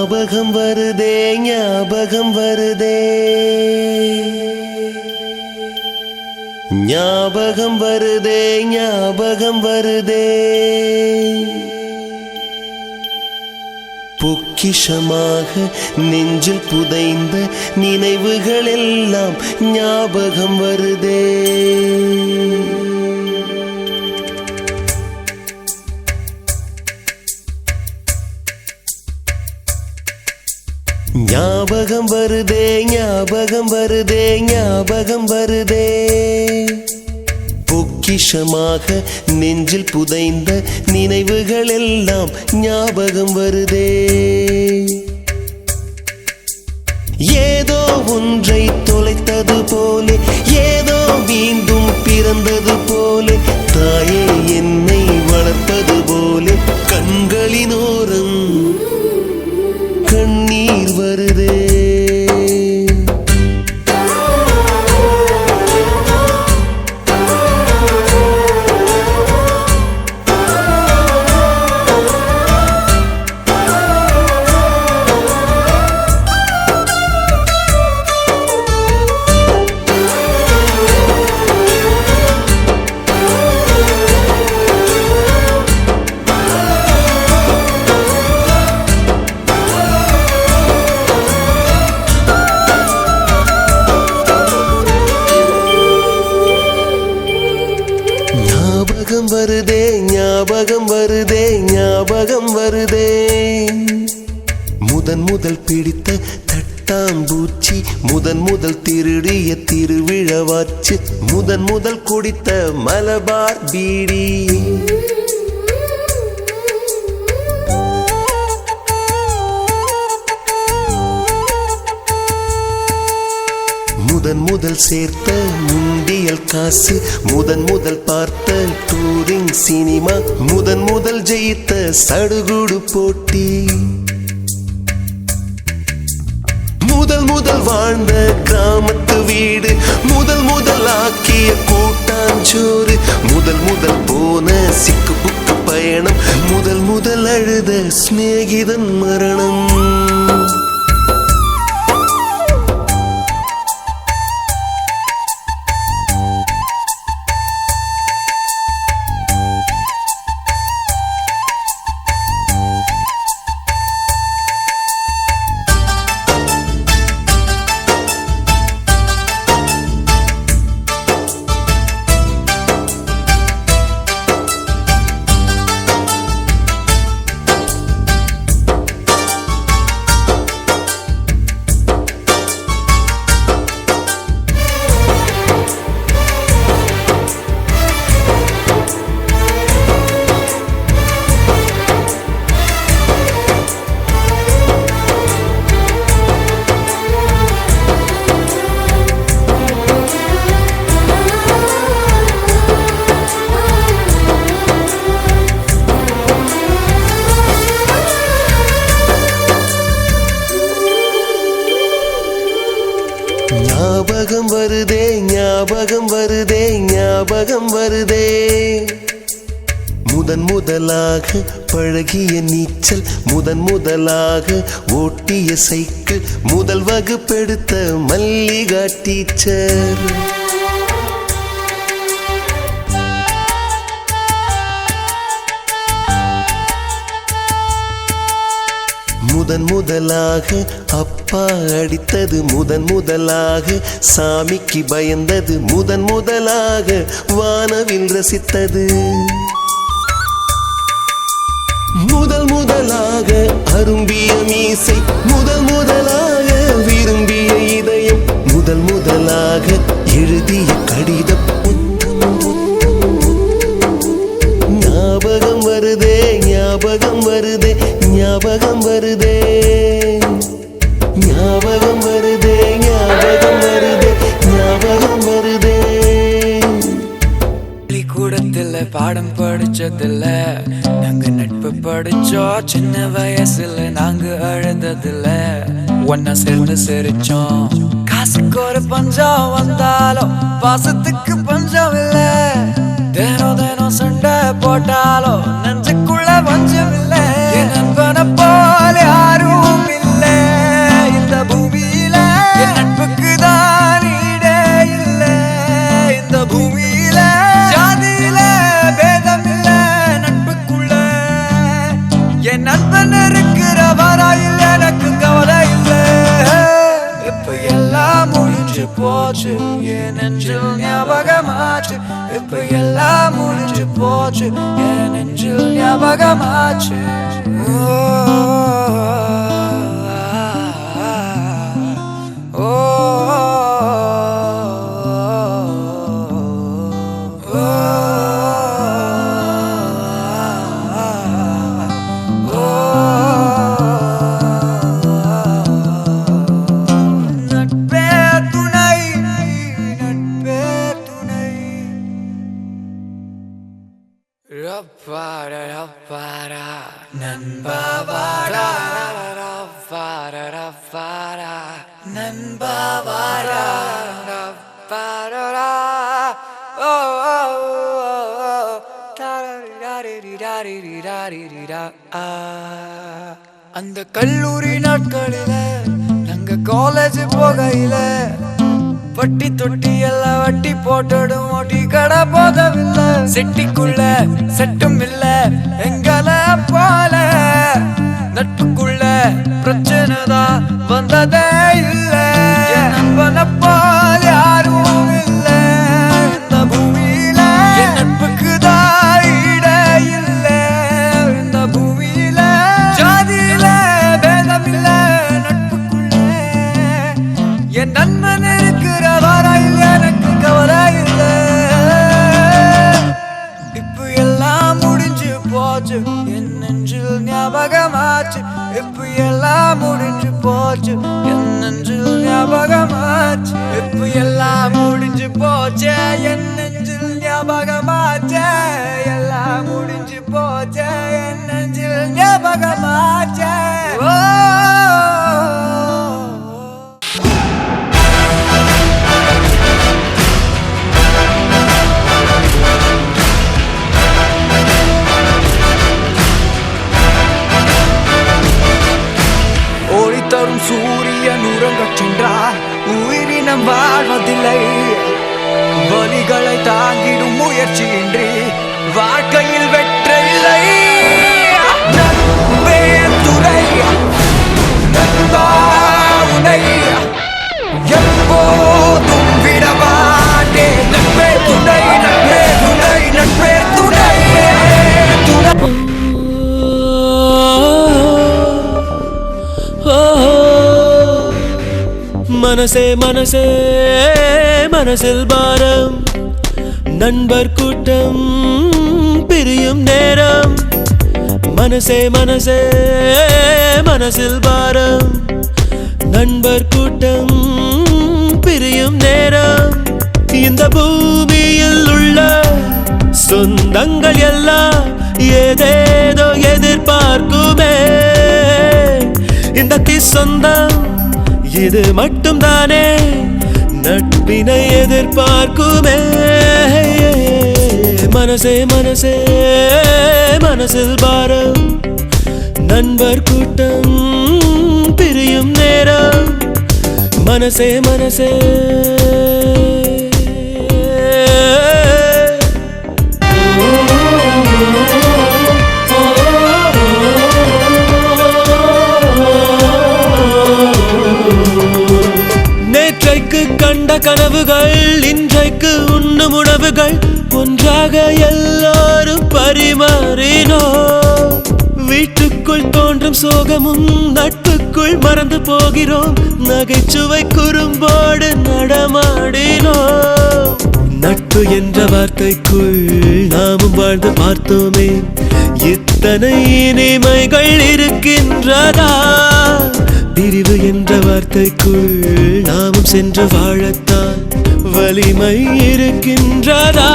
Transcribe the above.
ஞாபகம் வருதே ஞாபகம் வருதே ஞாபகம் வருதே ஞாபகம் வருதே பொக்கிஷமாக நெஞ்சில் புதைந்த நினைவுகள் எல்லாம் ஞாபகம் வருதே ஞாபகம் வருதே ஞாபகம் வருதே ஞாபகம் வருதே பொக்கிஷமாக நெஞ்சில் புதைந்த நினைவுகள் எல்லாம் ஞாபகம் வருதே ஏதோ ஒன்றை தொலைத்தது போலே ஏதோ மீண்டும் பிறந்தது போலே தாயே என்னை வளர்ப்பது போலே கண்களினோரம் கண்ணீர் வருதே ஞாபகம் வருதே ஞாபகம் வருதே ஞாபகம் வருதே முதன் முதல் பிடித்த தட்டாம்பூச்சி முதன் முதல் திருடிய திருவிழவாச்சு முதன் முதல் குடித்த மலபார் பீடி முதன் முதல் சேர்த்த முண்டியல் காசு முதன் முதல் பார்த்த டூரிங் சினிமா முதன் முதல் ஜெயித்த சடுகுடு போட்டி முதல் முதல் வாழ்ந்த கிராமத்து வீடு முதல் முதல் ஆக்கிய கூட்டாஞ்சோறு முதல் முதல் போன சிக்கு புக்கு பயணம் முதல் முதல் அழுத சிநேகிதன் மரணம் ஞாபகம் வருதே ஞாபகம் வருதே ஞாபகம் வருதே முதன் முதலாக பழகிய நீச்சல் முதன் முதலாக ஓட்டிய சைக்கிள் முதல் வகுப்பெடுத்த மல்லிகா டீச்சர் முதன் முதலாக அப்பா அடித்தது முதன் முதலாக சாமிக்கு பயந்தது முதன் முதலாக வானவில் ரசித்தது முதல் முதலாக அரும்பிய மீசை முதல் முதலாக விரும்பிய இதயம் முதல் முதலாக எழுதிய கடிதம் ஞாபகம் வருதே ஞாபகம் வருதே ஞாபகம் வருதே ஞாபகம் வருதே ஞாபகம் வருதே ஞாபகம் வருதே பள்ளிக்கூடத்துல பாடம் படிச்சதில்ல நாங்க நட்பு படிச்சோம் சின்ன வயசுல நாங்க அழுததில்ல ஒன்னா சேர்ந்து சிரிச்சோம் காசுக்கு ஒரு பஞ்சம் வந்தாலும் பாசத்துக்கு பஞ்சம் இல்ல தினம் தினம் சண்டை போட்டாலும் நெஞ்சுக்குள்ள பஞ்சம் இல்ல நண்பனை போல யாரும் போச்சு என் நெஞ்சில் ஞாபகமாச்சு இப்ப எல்லாம் முடிஞ்சு போச்சு என் நெஞ்சில் ஞாபகமாச்சு அந்த கல்லூரி நாட்களில நாங்க காலேஜ் போகையில பட்டி தொட்டி எல்லாம் வட்டி போட்டடும் ஓட்டி கடை போதவில்லை செட்டிக்குள்ள செட்டும் இல்ல எங்கள போல நட்புக்குள்ள பிரச்சனை தான் வந்ததே இல்ல நண்பனை போல யாரும் இல்ல இந்த பூமியில என் நட்புக்கு தான் இட இல்ல இந்த பூமியில ஜாதியில பேதம் இல்ல நட்புக்குள்ள என் நண்பன் இருக்கிற வரையில் எனக்கு கவலை இல்ல இப்ப எல்லாம் முடிஞ்சு போச்சு என் நெஞ்சில் ஞாபகமாச்சு இப்ப எல்லாம் முடிஞ்சு போச்சு என் நெஞ்சில் ஞாபகமாச்சு இப்ப எல்லாம் முடிஞ்சு போச்சு என் நெஞ்சில் ஞாபகமாச்சு எல்லாம் முடிஞ்சு போச்சு என் நெஞ்சில் ஞாபகமாச்சு தரும் சூரியன் உறங்கச் சென்றார் உயிரினம் வாழ்வதில்லை வலிகளை தாங்கிடும் முயற்சியின்றி வாழ்க்கையில் வெற்றில்லை நட்பே துணை நண்பாவுனை எப்போதும் விடமாட்டே நட்பே துணை நட்பே துணை நட்பே துணை மனசே மனசே மனசில் பாரம் நண்பர் கூட்டம் பிரியும் நேரம் மனசே மனசே மனசில் பாரம் நண்பர் கூட்டம் பிரியும் நேரம் இந்த பூமியில் உள்ள சொந்தங்கள் எல்லாம் ஏதேதோ எதிர்பார்க்குமே இந்த சொந்தம் இது மட்டும் தானே நட்பினை எதிர்பார்க்குமே மனசே மனசே மனசில் பாரம் நண்பர் கூட்டம் பிரியும் நேரம் மனசே மனசே நேற்றைக்கு கண்ட கனவுகள் இன்றைக்கு உண்ணும் உணவுகள் ஒன்றாக எல்லாரும் பரிமாறினோ வீட்டுக்குள் தோன்றும் சோகமும் நட்புக்குள் மறந்து போகிறோம் நகைச்சுவை குறும்போடு நடமாடினோ நட்பு என்ற வார்த்தைக்குள் நாமும் வாழ்ந்து பார்த்தோமே இத்தனை இனிமைகள் இருக்கின்றதா பிரிவு என்ற வார்த்தைக்குள் நாமும் சென்று வாழத்தான் வலிமை இருக்கின்றதா